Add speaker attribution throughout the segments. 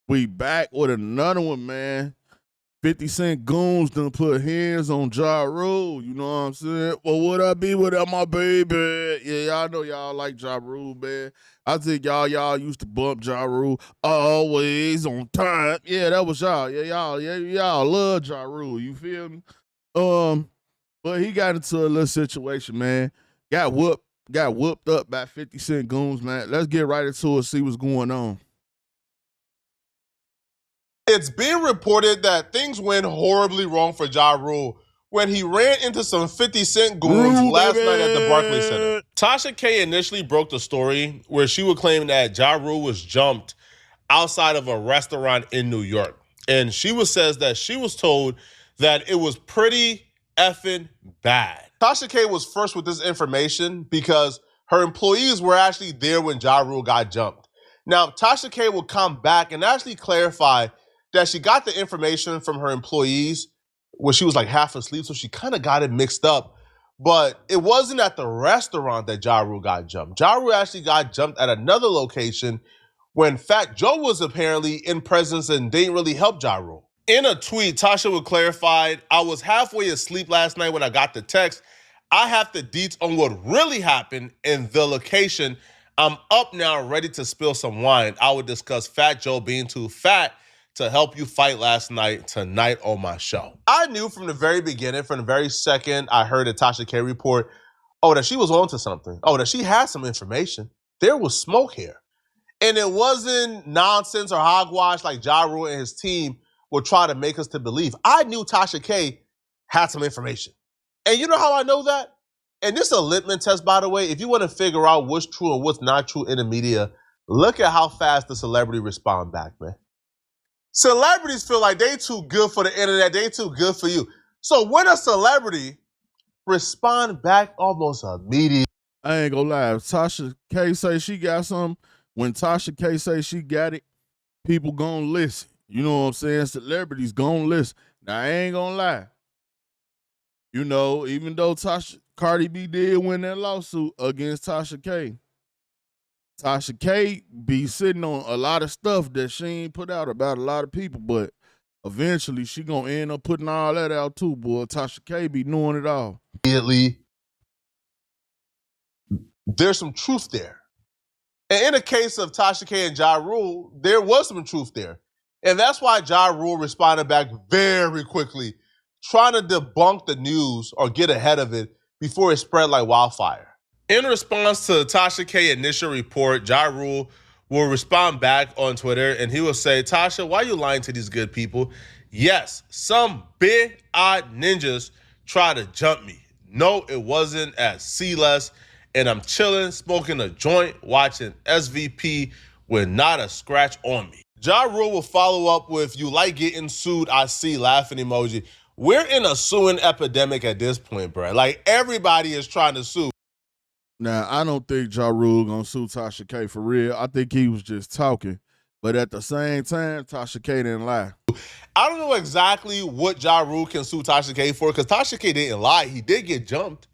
Speaker 1: We back with another one, man. 50 Cent Goons done put hands on Ja Rule. You know what I'm saying? Well, would I be without my baby? Yeah, y'all know y'all like Ja Rule, man. I think y'all used to bump Ja Rule always on time. Yeah, that was y'all. Y'all love Ja Rule. You feel me? Um, but he got into a little situation, man. Got whooped up by 50 Cent Goons, man. Let's get right into it, see what's going on.
Speaker 2: It's being reported that things went horribly wrong for Ja Rule when he ran into some 50 Cent goons
Speaker 1: Rule,
Speaker 2: last night at the
Speaker 1: baby!
Speaker 2: Barclays Center. Tasha K initially broke the story where she would claim that Ja Rule was jumped outside of a restaurant in New York. And says that she was told that it was pretty effing bad. Tasha K was first with this information because her employees were actually there when Ja Rule got jumped. Now, Tasha K will come back and actually clarify that she got the information from her employees when she was like half asleep, so she kind of got it mixed up. But it wasn't at the restaurant that Ja Rule got jumped. Ja Rule actually got jumped at another location when Fat Joe was apparently in presence and didn't really help Ja Rule. In a tweet, Tasha would clarify, I was halfway asleep last night when I got the text. I have the deets on what really happened in the location. I'm up now, ready to spill some wine. I would discuss Fat Joe being too fat to help you fight last night tonight on my show. I knew from the very beginning, from the very second I heard a Tasha K report, that she was onto something. That she had some information. There was smoke here. And it wasn't nonsense or hogwash like Ja Rule and his team would try to make us to believe. I knew Tasha K had some information. And you know how I know that? And this is a litmus test, by the way. If you want to figure out what's true and what's not true in the media, look at how fast the celebrity respond back, man. Celebrities feel like they too good for the internet. They too good for you. So when a celebrity respond back almost immediately.
Speaker 1: I ain't gonna lie. If Tasha K say she got something, when Tasha K say she got it, people gonna listen. You know what I'm saying? Celebrities gonna listen. Now I ain't gonna lie. You know, even though Cardi B did win that lawsuit against Tasha K be sitting on a lot of stuff that she ain't put out about a lot of people, but eventually she gonna end up putting all that out too, boy. Tasha K be knowing it all.
Speaker 2: Immediately, there's some truth there. And in the case of Tasha K and Ja Rule, there was some truth there. And that's why Ja Rule responded back very quickly, trying to debunk the news or get ahead of it before it spread like wildfire. In response to Tasha K's initial report, Ja Rule will respond back on Twitter and he will say, Tasha, why are you lying to these good people? Yes, some big odd ninjas tried to jump me. No, it wasn't at C-less, and I'm chilling, smoking a joint, watching SVP with not a scratch on me. Ja Rule will follow up with, you like getting sued, I see, laughing emoji. We're in a suing epidemic at this point, bro. Like, everybody is trying to sue.
Speaker 1: Now, I don't think Ja Rule gonna sue Tasha K for real. I think he was just talking. But at the same time, Tasha K didn't lie.
Speaker 2: I don't know exactly what Ja Rule can sue Tasha K for, because Tasha K didn't lie. He did get jumped,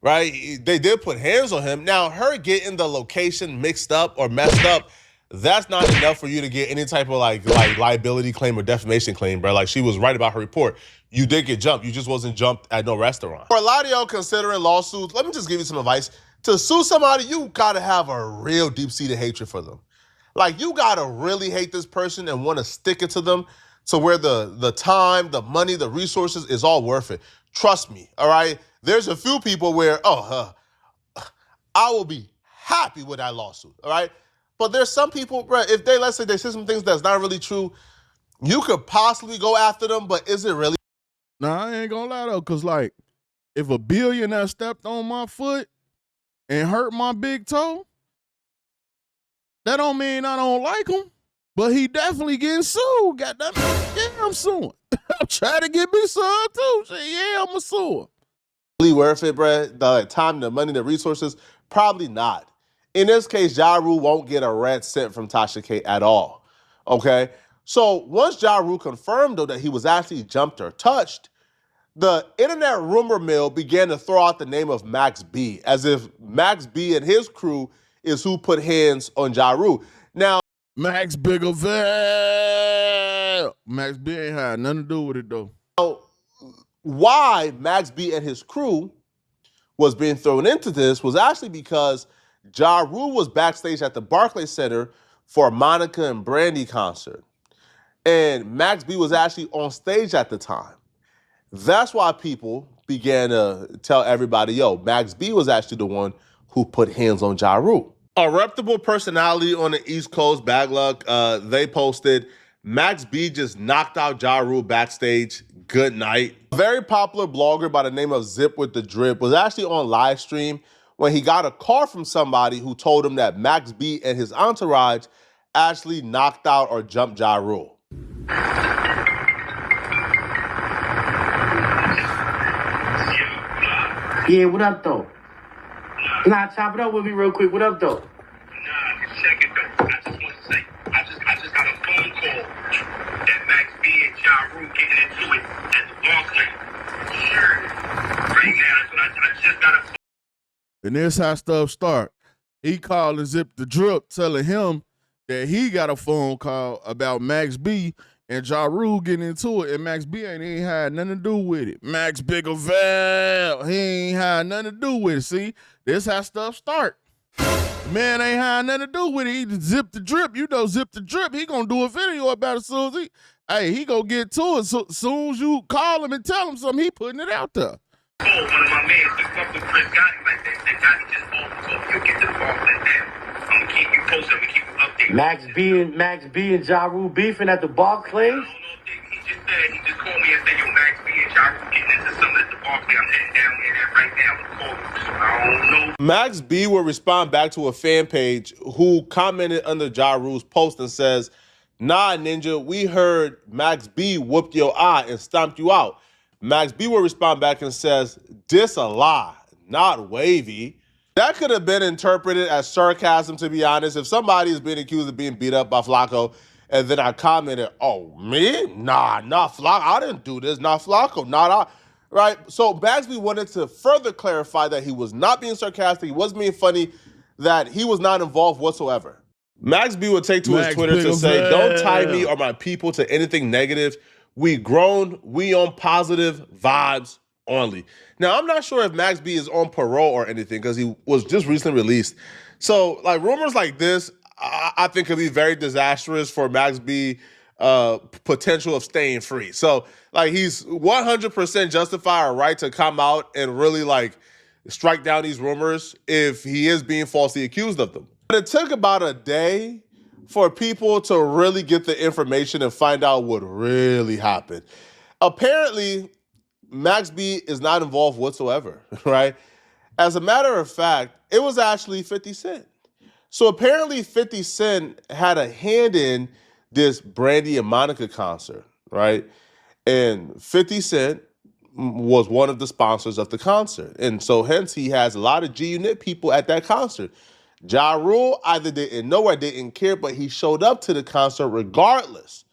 Speaker 2: right? They did put hands on him. Now, her getting the location mixed up or messed up, that's not enough for you to get any type of like liability claim or defamation claim, bro. Like, she was right about her report. You did get jumped. You just wasn't jumped at no restaurant. For a lot of y'all considering lawsuits, let me just give you some advice. To sue somebody, you gotta have a real deep-seated hatred for them. Like, you gotta really hate this person and want to stick it to them to where the time, the money, the resources is all worth it. Trust me, all right? There's a few people where, I will be happy with that lawsuit, all right? But there's some people, bro, if they, let's say they say some things that's not really true, you could possibly go after them, but is it really?
Speaker 1: Nah, I ain't gonna lie though, cause like, if a billionaire stepped on my foot and hurt my big toe, that don't mean I don't like him. But he definitely getting sued. Goddamn, yeah, I'm suing. I'm trying to get me sued too. Yeah, I'm a suer.
Speaker 2: Really worth it, bro? The time, the money, the resources? Probably not. In this case, Ja Rule won't get a red cent from Tasha K at all, okay? So once Ja Rule confirmed, though, that he was actually jumped or touched, the internet rumor mill began to throw out the name of Max B, as if Max B and his crew is who put hands on Ja Rule. Now,
Speaker 1: Max Biggerville. Max B ain't had nothing to do with it though.
Speaker 2: So why Max B and his crew was being thrown into this was actually because Ja Rule was backstage at the Barclays Center for a Monica and Brandy concert. And Max B was actually on stage at the time. That's why people began to tell everybody, yo, Max B was actually the one who put hands on Ja Rule. A reputable personality on the East Coast, Bad Luck, they posted, Max B just knocked out Ja Rule backstage. Good night. A very popular blogger by the name of Zip with the Drip was actually on live stream when he got a call from somebody who told him that Max B and his entourage actually knocked out or jumped Ja Rule.
Speaker 3: Yeah, what up, though? Nah, chop it up with me real quick. What up, though?
Speaker 4: Nah, check it, though. I just want to say, I just got a phone call that Max B and Ja Rule getting into it at the Barclays. Sure. Right now, that's what I just got a phone.
Speaker 1: And this how stuff start. He calling Zip the Drip, telling him that he got a phone call about Max B and Ja Rule getting into it, and Max B ain't had nothing to do with it. Max Biggerville, he ain't had nothing to do with it. See, this how stuff start. Man ain't had nothing to do with it. He just Zip the Drip. You know Zip the Drip. He gonna do a video about it as soon as he gonna get to it. So soon as you call him and tell him something, he putting it out there.
Speaker 4: Oh, one of my mans just fucked with Chris Gotti like that. That Gotti just opened, so you get to the Barclays now. I'm gonna keep you posted. I'm gonna keep you updated.
Speaker 3: Max B and Ja Rule beefing at the Barclays?
Speaker 4: I don't know, he just said, he just called me and said, yo, Max B and Ja Rule getting into something at the Barclays. I'm heading down there right now to call you. So I don't know.
Speaker 2: Max B will respond back to a fan page who commented under Ja Rule's post and says, nah, Ninja, we heard Max B whooped your eye and stomped you out. Max B will respond back and says, this a lie, not wavy. That could have been interpreted as sarcasm, to be honest. If somebody is being accused of being beat up by Flacco, and then I commented, oh, me? Nah, not Flacco. I didn't do this. Not Flacco. Not I. Right? So Max B wanted to further clarify that he was not being sarcastic. He wasn't being funny, that he was not involved whatsoever. Max B would take to his Twitter to say, don't tie me or my people to anything negative. We grown, we on positive vibes only. Now, I'm not sure if Max B is on parole or anything because he was just recently released. So, like, rumors like this, I think could be very disastrous for Max B potential of staying free. So, like, he's 100% justified or right to come out and really, like, strike down these rumors if he is being falsely accused of them. But it took about a day for people to really get the information and find out what really happened. Apparently, Max B is not involved whatsoever, right? As a matter of fact, it was actually 50 Cent. So apparently 50 Cent had a hand in this Brandy and Monica concert, right? And 50 Cent was one of the sponsors of the concert. And so hence he has a lot of G-Unit people at that concert. Ja Rule either didn't know or didn't care, but he showed up to the concert regardless.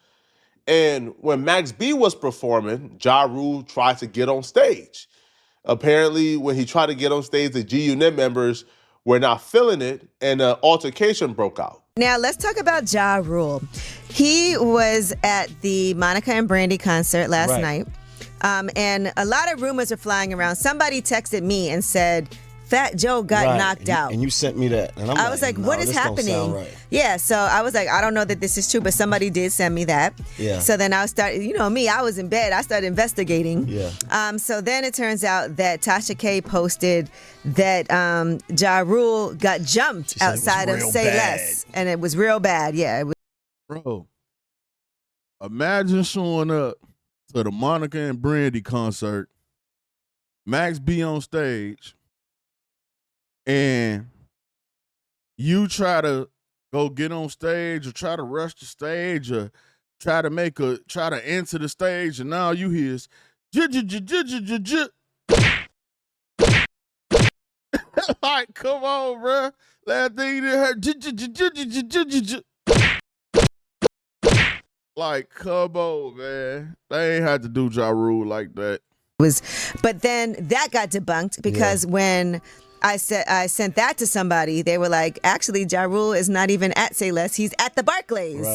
Speaker 2: And when Max B was performing, Ja Rule tried to get on stage. Apparently, when he tried to get on stage, the G-Unit members were not feeling it, and an altercation broke out.
Speaker 5: Now, let's talk about Ja Rule. He was at the Monica and Brandy concert last night, and a lot of rumors are flying around. Somebody texted me and said, Fat Joe got knocked out.
Speaker 6: And you sent me that. And
Speaker 5: I was like,
Speaker 6: no,
Speaker 5: what is
Speaker 6: this don't
Speaker 5: happening?
Speaker 6: sound right.
Speaker 5: Yeah, so I was like, I don't know that this is true, but somebody did send me that.
Speaker 6: Yeah.
Speaker 5: So then I started, you know me, I was in bed. I started investigating.
Speaker 6: Yeah.
Speaker 5: So then it turns out that Tasha K posted that Ja Rule got jumped outside of Say Less. And it was real bad. Yeah. It was.
Speaker 1: Bro, imagine showing up to the Monica and Brandy concert, Max B on stage, and you try to go get on stage or try to rush the stage or try to enter the stage, and now you hear is like, come on, bro. Last thing you heard, like, come on, man. They ain't had to do Ja Rule like that.
Speaker 5: But then that got debunked because when I sent that to somebody. They were like, actually, Ja Rule is not even at Say Less. He's at the Barclays.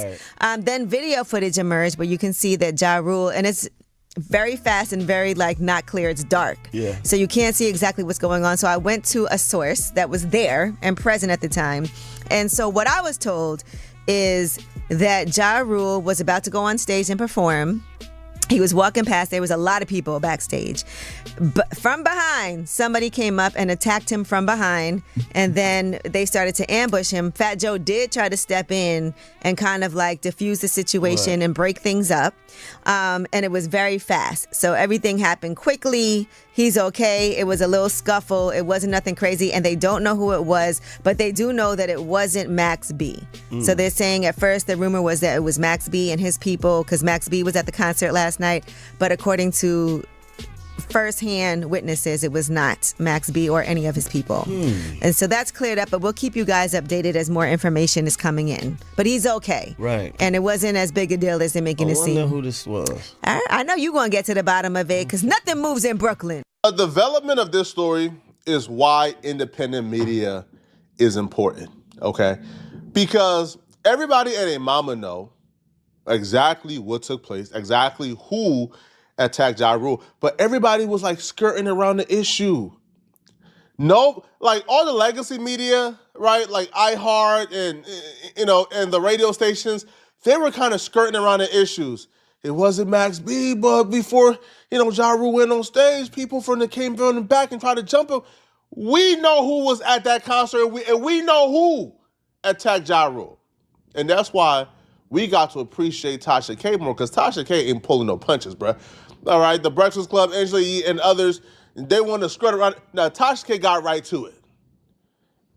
Speaker 6: Right.
Speaker 5: Then video footage emerged where you can see that Ja Rule, and it's very fast and very not clear. It's dark.
Speaker 6: Yeah.
Speaker 5: So you can't see exactly what's going on. So I went to a source that was there and present at the time. And so what I was told is that Ja Rule was about to go on stage and perform. He was walking past. There was a lot of people backstage. But from behind, somebody came up and attacked him from behind. And then they started to ambush him. Fat Joe did try to step in and kind of diffuse the situation and break things up. And it was very fast. So everything happened quickly. He's okay. It was a little scuffle. It wasn't nothing crazy. And they don't know who it was, but they do know that it wasn't Max B. So they're saying at first the rumor was that it was Max B and his people because Max B was at the concert last night. But according to first-hand witnesses, it was not Max B or any of his people. And so that's cleared up, but we'll keep you guys updated as more information is coming in. But he's okay.
Speaker 6: Right.
Speaker 5: And it wasn't as big a deal as they're making it seem.
Speaker 6: I wonder who this was.
Speaker 5: I know you're going to get to the bottom of it because nothing moves in Brooklyn.
Speaker 2: The development of this story is why independent media is important, okay? Because everybody and their mama know exactly what took place, exactly who attacked Ja Rule, but everybody was skirting around the issue. No, all the legacy media, right? Like iHeart and and the radio stations, they were kind of skirting around the issues. It wasn't Max B, but before Ja Rule went on stage, people came from the back and tried to jump him. We know who was at that concert, and we know who attacked Ja Rule, and that's why we got to appreciate Tasha K more, because Tasha K ain't pulling no punches, bruh. All right, the Breakfast Club, Angela Yee, and others, they want to skirt around. Now, Tasha K got right to it.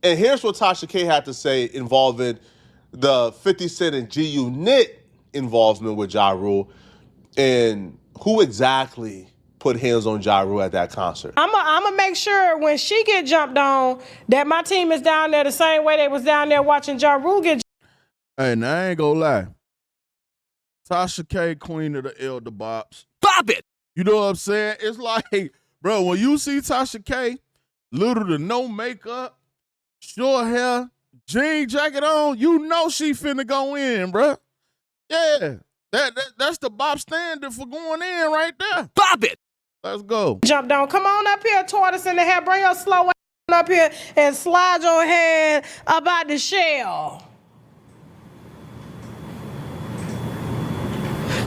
Speaker 2: And here's what Tasha K had to say involving the 50 Cent and G-Unit involvement with Ja Rule and who exactly put hands on Ja Rule at that concert.
Speaker 7: I'm going to make sure when she get jumped on that my team is down there the same way they was down there watching Ja Rule get.
Speaker 1: Hey, now I ain't gonna lie. Tasha K, queen of the elder bops.
Speaker 6: Bop it!
Speaker 1: You know what I'm saying? It's like, bro, when you see Tasha K, little to no makeup, short hair, jean jacket on, you know she finna go in, bro. Yeah, that's the bop standard for going in right there.
Speaker 6: Bop it!
Speaker 1: Let's go.
Speaker 7: Jumped on. Come on up here, tortoise in the hair. Bring your slow ass up here and slide your hand up out the shell.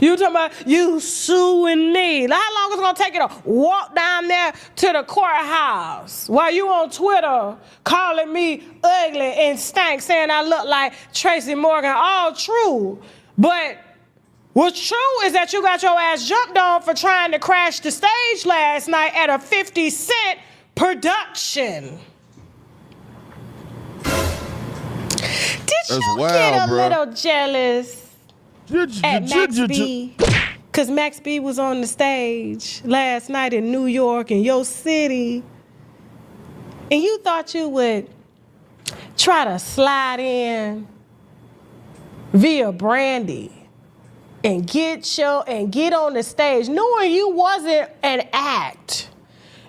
Speaker 7: You talking about you suing me? How long is it gonna take you to walk down there to the courthouse while you on Twitter calling me ugly and stank, saying I look like Tracy Morgan? All true, but what's true is that you got your ass jumped on for trying to crash the stage last night at a 50 Cent production. Did you get a little jealous at Max B? Because Max B was on the stage last night in New York, in your city, and you thought you would try to slide in via Brandy and get on the stage, knowing you wasn't an act.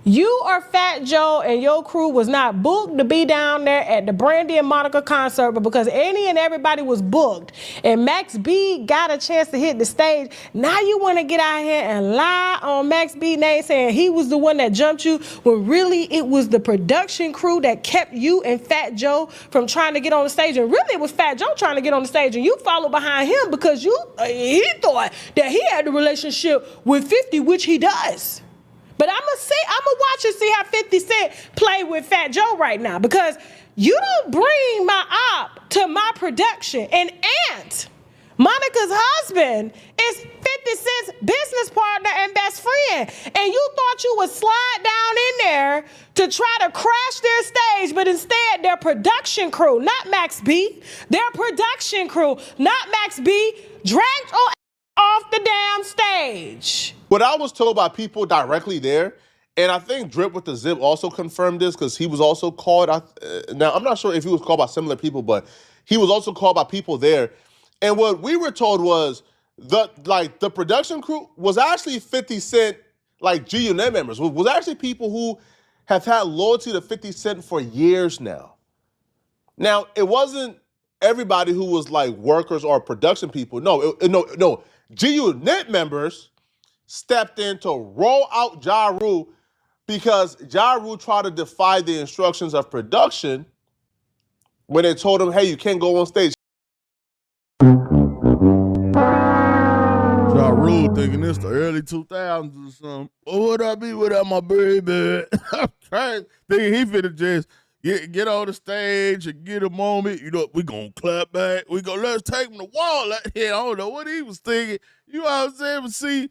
Speaker 7: You or Fat Joe and your crew was not booked to be down there at the Brandy and Monica concert, but because any and everybody was booked and Max B got a chance to hit the stage, now you want to get out here and lie on Max B name saying he was the one that jumped you, when really it was the production crew that kept you and Fat Joe from trying to get on the stage. And really it was Fat Joe trying to get on the stage, and you followed behind him because he thought that he had the relationship with 50, which he does. But I'm gonna watch and see how 50 Cent play with Fat Joe right now, because you don't bring my op to my production. And Aunt, Monica's husband, is 50 Cent's business partner and best friend. And you thought you would slide down in there to try to crash their stage, but instead their production crew, not Max B, their production crew, not Max B, dragged your off the damn stage.
Speaker 2: What I was told by people directly there, and I think Drip with the Zip also confirmed this because he was also called. Now, I'm not sure if he was called by similar people, but he was also called by people there. And what we were told was the production crew was actually 50 Cent, G-Unit members, was actually people who have had loyalty to 50 Cent for years now. Now, it wasn't everybody who was like workers or production people. No. G-Unit members stepped in to roll out Ja Rule because Ja Rule tried to defy the instructions of production when they told him, hey, you can't go on stage.
Speaker 1: Ja Rule thinking this the early 2000s or something. Oh, would I be without my baby? I'm trying thinking he finna just get on the stage and get a moment. You know, we gonna clap back. Let's take him to wall. I don't know what he was thinking. You know what I'm saying? But see,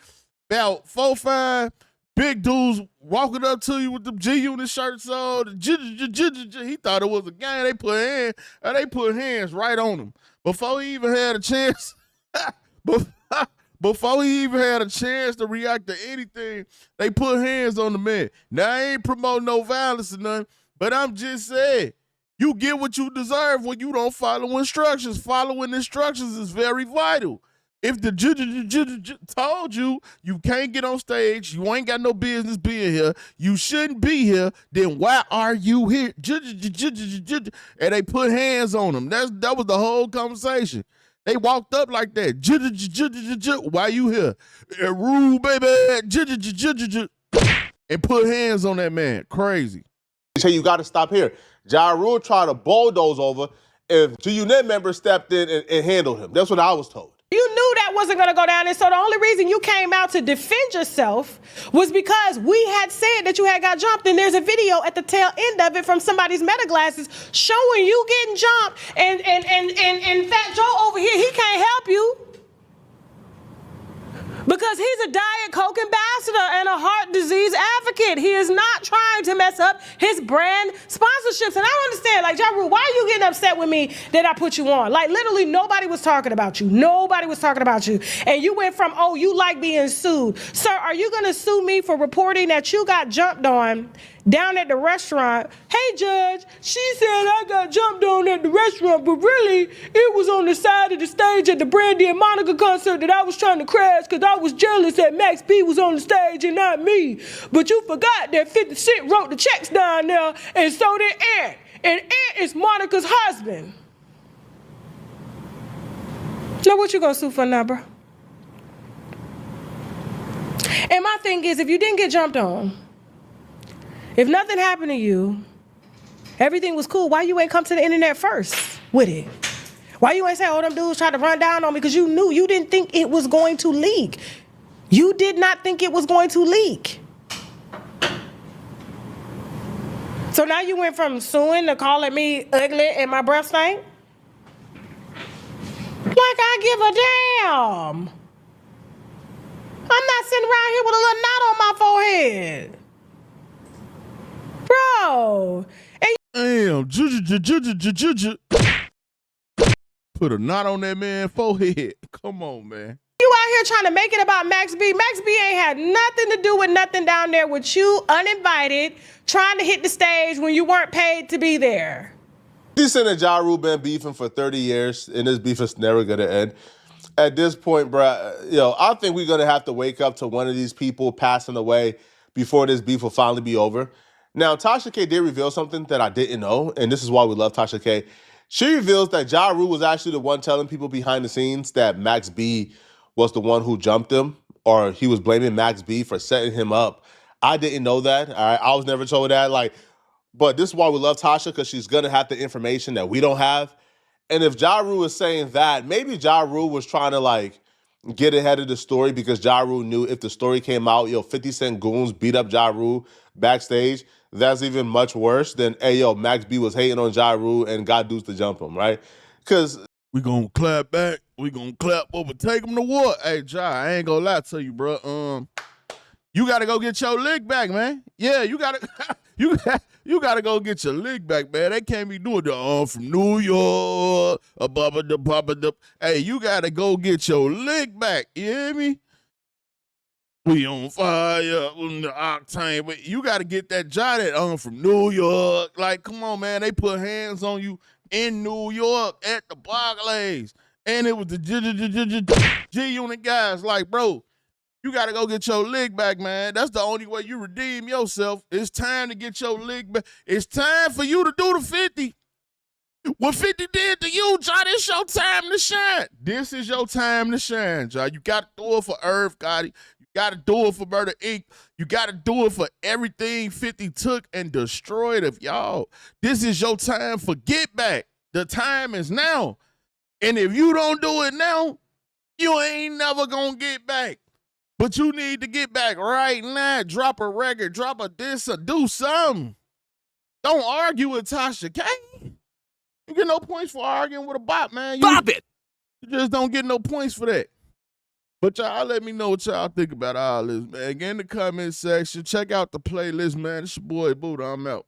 Speaker 1: about 4, 5 big dudes walking up to you with them G-Unit shirts on. He thought it was a game. They put hands right on him before he even had a chance. Before he even had a chance to react to anything, they put hands on the man. Now, I ain't promoting no violence or nothing, but I'm just saying, you get what you deserve when you don't follow instructions. Following instructions is very vital. If the judge told you can't get on stage, you ain't got no business being here, you shouldn't be here, then why are you here? And they put hands on him. That was the whole conversation. They walked up like that. Why you here? Rule, baby. And put hands on that man. Crazy.
Speaker 2: Say you got to stop here. Ja Rule tried to bulldoze over if G-Unit members stepped in and handled him. That's what I was told.
Speaker 7: You knew that wasn't going to go down. And so the only reason you came out to defend yourself was because we had said that you had got jumped. And there's a video at the tail end of it from somebody's meta glasses showing you getting jumped. And Fat Joe over here, he can't help you. Because he's a Diet Coke ambassador and a heart disease advocate. He is not trying to mess up his brand sponsorships. And I don't understand, like, Ja Rule, why are you getting upset with me that I put you on? Like, literally, nobody was talking about you. Nobody was talking about you. And you went from, oh, you like being sued. Sir, are you going to sue me for reporting that you got jumped on down at the restaurant? Hey, Judge, she said I got jumped on at the restaurant, but really, it was on the side of the stage at the Brandy and Monica concert that I was trying to crash because I was jealous that Max B was on the stage and not me. But you forgot that 50 Cent wrote the checks down there, and so did Ant. And Ant is Monica's husband. Now, what you gonna sue for now, bro? And my thing is, if you didn't get jumped on, if nothing happened to you, everything was cool, why you ain't come to the internet first with it? Why you ain't say, oh, them dudes tried to run down on me? Because you didn't think it was going to leak. You did not think it was going to leak. So now you went from suing to calling me ugly and my breath stank? Like I give a damn. I'm not sitting around here with a little knot on my forehead. Bro.
Speaker 1: Damn. Put a knot on that man's forehead. Come on, man.
Speaker 7: You out here trying to make it about Max B. Max B ain't had nothing to do with nothing down there with you, uninvited, trying to hit the stage when you weren't paid to be there.
Speaker 2: 50 Cent and Ja Rule been beefing for 30 years, and this beef is never going to end. At this point, bro, I think we're going to have to wake up to one of these people passing away before this beef will finally be over. Now, Tasha K did reveal something that I didn't know, and this is why we love Tasha K. She reveals that Ja Rule was actually the one telling people behind the scenes that Max B was the one who jumped him, or he was blaming Max B for setting him up. I didn't know that. All right, I was never told that. But this is why we love Tasha, because she's going to have the information that we don't have. And if Ja Rule is saying that, maybe Ja Rule was trying to, get ahead of the story because Ja Rule knew if the story came out, 50 Cent Goons beat up Ja Rule backstage, that's even much worse than, Max B was hating on Ja Rule and got dudes to jump him, right? Because
Speaker 1: we gonna clap back. We gonna clap over, take him to war. Hey, Ja, I ain't gonna lie to you, bro. You gotta go get your lick back, man. Yeah, you gotta you gotta go get your lick back, man. They can't be doing the from New York, Hey, you gotta go get your lick back. You hear me? We on fire on the octane, but you gotta get that Ja that from New York. Like, come on, man. They put hands on you in New York at the Barclays, and it was the G-Unit guys. Like, bro. You got to go get your lick back, man. That's the only way you redeem yourself. It's time to get your lick back. It's time for you to do the 50. What 50 did to you, Ja, this your time to shine. This is your time to shine, Ja. You got to do it for Irv Gotti. You got to do it for Murder Inc. You got to do it for everything 50 took and destroyed of y'all. This is your time for get back. The time is now. And if you don't do it now, you ain't never going to get back. But you need to get back right now. Drop a record, drop a diss, or do something. Don't argue with Tasha K. You get no points for arguing with a bot, man.
Speaker 6: Bop it!
Speaker 1: You just don't get no points for that. But y'all let me know what y'all think about all this, man. Get in the comment section. Check out the playlist, man. It's your boy Buddha. I'm out.